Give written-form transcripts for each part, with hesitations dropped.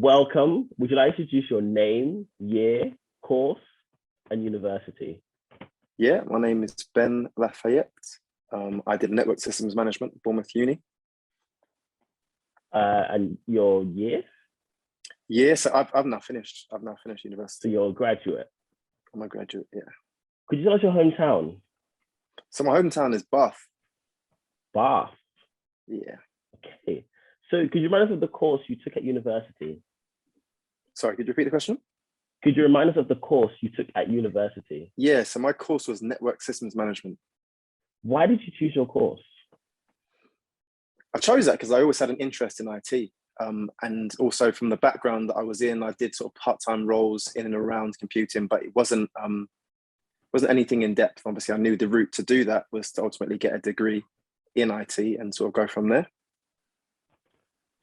welcome. Would you like to introduce your name, year, course, and university? Yeah, my name is Ben Lafayette. I did network systems management at Bournemouth Uni. And your year? Yeah, so I've now finished. I've now finished So university. you're a graduate. I'm a graduate, yeah. Could you tell us your hometown? So my hometown is Bath. Bath. Yeah. Okay. So could you remind us of the course you took at university? Sorry, could you repeat the question? Could you remind us of the course you took at university? Yeah, so my course was network systems management. Why did you choose your course? I chose that because I always had an interest in IT. And also from the background that I was in, I did sort of part-time roles in and around computing, but it wasn't anything in depth. Obviously, I knew the route to do that was to ultimately get a degree in IT and sort of go from there.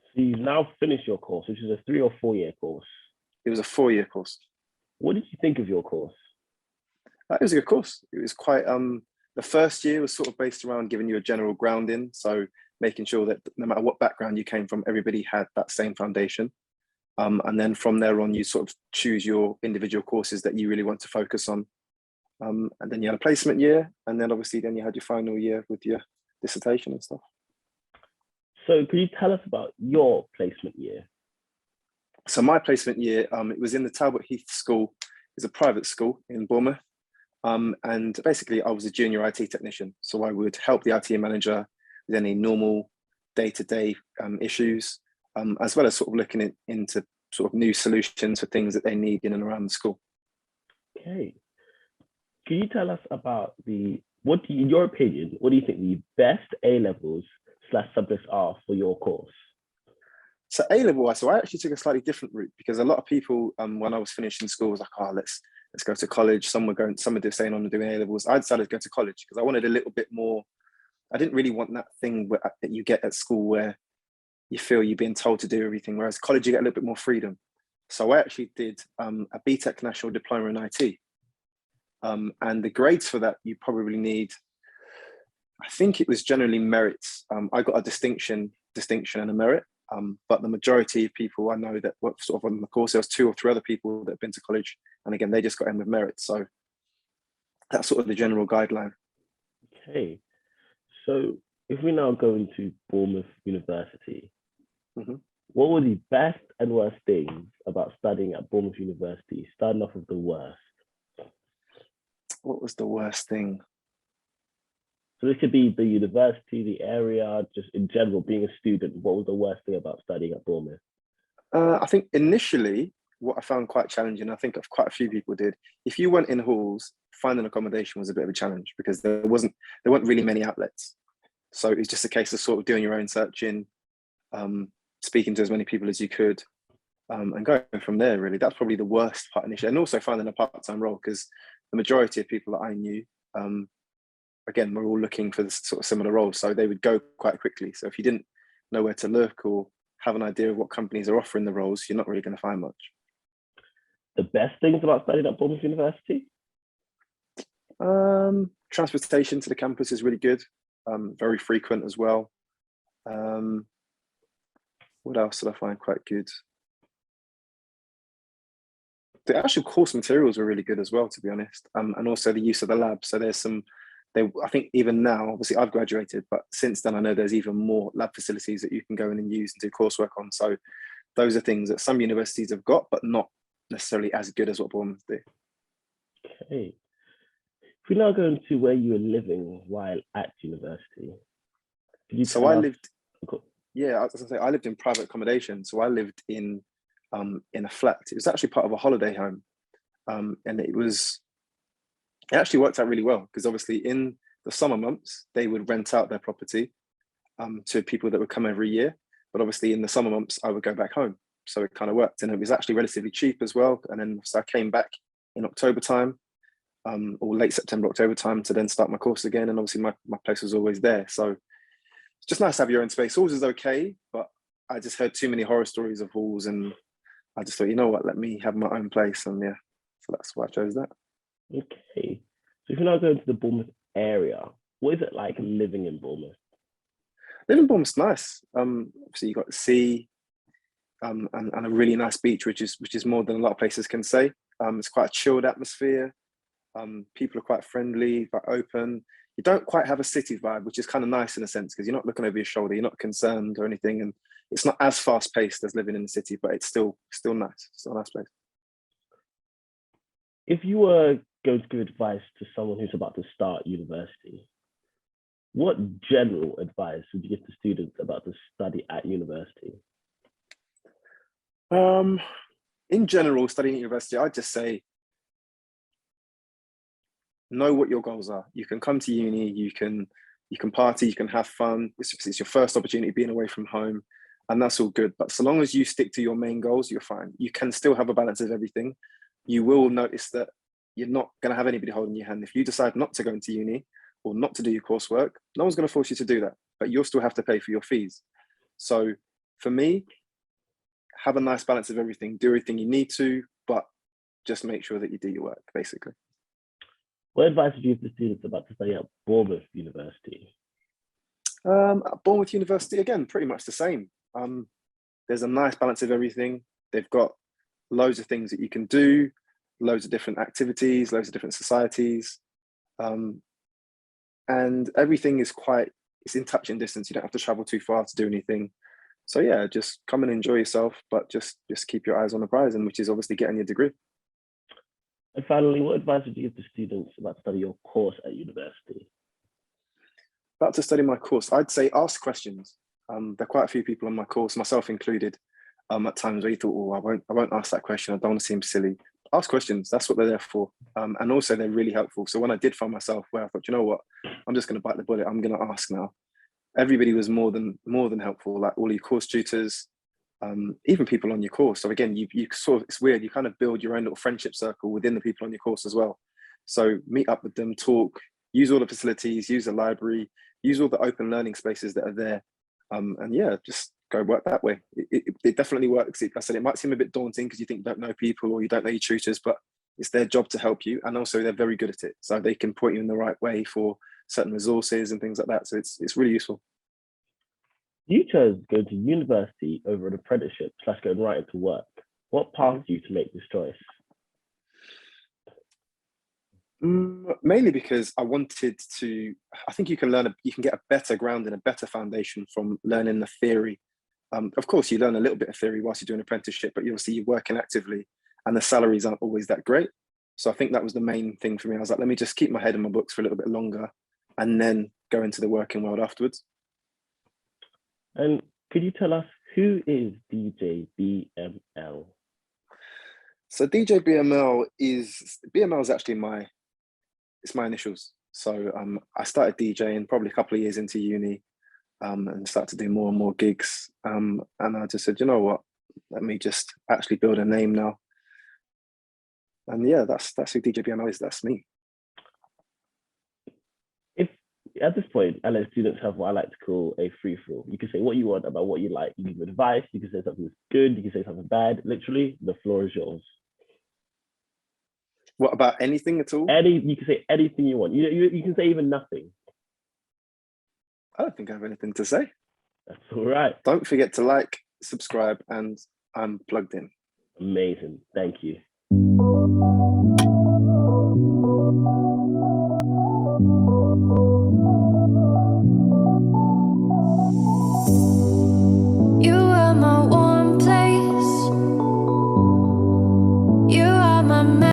So you've now finished your course, which is a 3 or 4 year course. It was a 4-year course. What did you think of your course? It was a good course. It was quite, the first year was sort of based around giving you a general grounding. So making sure that no matter what background you came from, everybody had that same foundation. And then from there on, you sort of choose your individual courses that you really want to focus on. And then you had a placement year, and then obviously then you had your final year with your dissertation and stuff. So could you tell us about your placement year? So my placement year, it was in the Talbot Heath School. It's a private school in Bournemouth. And basically I was a junior IT technician. So I would help the IT manager with any normal day-to-day issues, as well as sort of looking into sort of new solutions for things that they need in and around the school. Okay. Can you tell us about in your opinion, what do you think the best A-levels / subjects are for your course? So A-level, so I actually took a slightly different route because a lot of people, when I was finishing school, was like, oh, let's go to college. Some were saying I'm doing A-levels. I decided to go to college because I wanted a little bit more. I didn't really want that thing that you get at school where you feel you're being told to do everything, whereas college you get a little bit more freedom. So I actually did a BTEC National Diploma in IT. And the grades for that you probably need, I think it was generally merits. I got a distinction and a merit. But the majority of people I know that were sort of on the course, there was 2 or 3 other people that have been to college. And again, they just got in with merit. So that's sort of the general guideline. Okay. So if we now go into Bournemouth University, what were the best and worst things about studying at Bournemouth University? Starting off with the worst. What was the worst thing? So this could be the university, the area, just in general, being a student. What was the worst thing about studying at Bournemouth? I think initially, what I found quite challenging, I think quite a few people did, if you went in halls, finding accommodation was a bit of a challenge because there weren't really many outlets. So it's just a case of sort of doing your own searching, speaking to as many people as you could, and going from there, really. That's probably the worst part initially. And also finding a part-time role because the majority of people that I knew, again, we're all looking for this sort of similar roles. So they would go quite quickly. So if you didn't know where to look or have an idea of what companies are offering the roles, you're not really going to find much. The best things about studying at Bournemouth University? Transportation to the campus is really good. Very frequent as well. What else did I find quite good? The actual course materials were really good as well, to be honest. And also the use of the lab. So there's I think even now, obviously I've graduated, but since then I know there's even more lab facilities that you can go in and use and do coursework on. So those are things that some universities have got, but not necessarily as good as what Bournemouth do. Okay. If we now go into where you were living while at university. I lived in private accommodation. So I lived in a flat. It was actually part of a holiday home. And it actually worked out really well because obviously in the summer months, they would rent out their property to people that would come every year. But obviously in the summer months, I would go back home. So it kind of worked. And it was actually relatively cheap as well. And then so I came back in October time, or late September, October time to then start my course again. And obviously my place was always there. So it's just nice to have your own space. Halls is okay, but I just heard too many horror stories of halls and I just thought, you know what, let me have my own place. And yeah, so that's why I chose that. Okay. So if you now go into the Bournemouth area, what is it like living in Bournemouth? Living in Bournemouth's nice. Obviously you've got the sea. and a really nice beach, which is more than a lot of places can say. It's quite a chilled atmosphere. People are quite friendly, quite open. You don't quite have a city vibe, which is kind of nice in a sense, because you're not looking over your shoulder, you're not concerned or anything, and it's not as fast paced as living in the city, but it's still nice. Still a nice place. If you were going to give advice to someone who's about to start university, what general advice would you give to students about to study at university? In general, studying at university, I'd just say, know what your goals are. You can come to uni, you can party, you can have fun. It's your first opportunity being away from home, and that's all good. But so long as you stick to your main goals, you're fine. You can still have a balance of everything. You will notice that you're not going to have anybody holding your hand. If you decide not to go into uni or not to do your coursework, no one's going to force you to do that, but you'll still have to pay for your fees. So for me, have a nice balance of everything. Do everything you need to, but just make sure that you do your work, basically. What advice would you give to students about to study at Bournemouth University? At Bournemouth University, again, pretty much the same. There's a nice balance of everything. They've got loads of things that you can do, loads of different activities, loads of different societies. And everything is it's in touching distance. You don't have to travel too far to do anything. So yeah, just come and enjoy yourself, but just keep your eyes on the prize, and which is obviously getting your degree. And finally, what advice would you give to students about to study your course at university? About to study my course, I'd say ask questions. There are quite a few people on my course, myself included, at times where you thought, oh, I won't ask that question. I don't want to seem silly. Ask questions. That's what they're there for. And also they're really helpful. So when I did find myself where I thought, you know what, I'm just going to bite the bullet. I'm going to ask now. Everybody was more than helpful. Like all your course tutors, even people on your course. So again, you sort of, it's weird. You kind of build your own little friendship circle within the people on your course as well. So meet up with them, talk, use all the facilities, use the library, use all the open learning spaces that are there. And yeah, just go work that way. It definitely works. Like I said, it might seem a bit daunting because you think you don't know people or you don't know your tutors, but it's their job to help you. And also they're very good at it. So they can point you in the right way for certain resources and things like that. So it's really useful. You chose going to university over an apprenticeship / going right into work. What prompted you to make this choice? Mainly because I wanted to, I think you can get a better ground and a better foundation from learning the theory. Of course, you learn a little bit of theory whilst you're doing an apprenticeship, but obviously you're working actively and the salaries aren't always that great. So I think that was the main thing for me. I was like, let me just keep my head in my books for a little bit longer and then go into the working world afterwards. And could you tell us, who is DJ BML? So DJ BML is actually my initials. So I started DJing probably a couple of years into uni and started to do more and more gigs. And I just said, you know what, let me just actually build a name now. And yeah, that's who DJ BML is. That's me. If at this point, I let students have what I like to call a free for all. You can say what you want about what you like. You can give advice. You can say something that's good. You can say something bad. Literally, the floor is yours. What about anything at all? You can say anything you want. You can say even nothing. I don't think I have anything to say. That's all right. Don't forget to like, subscribe, and I'm plugged in. Amazing. Thank you.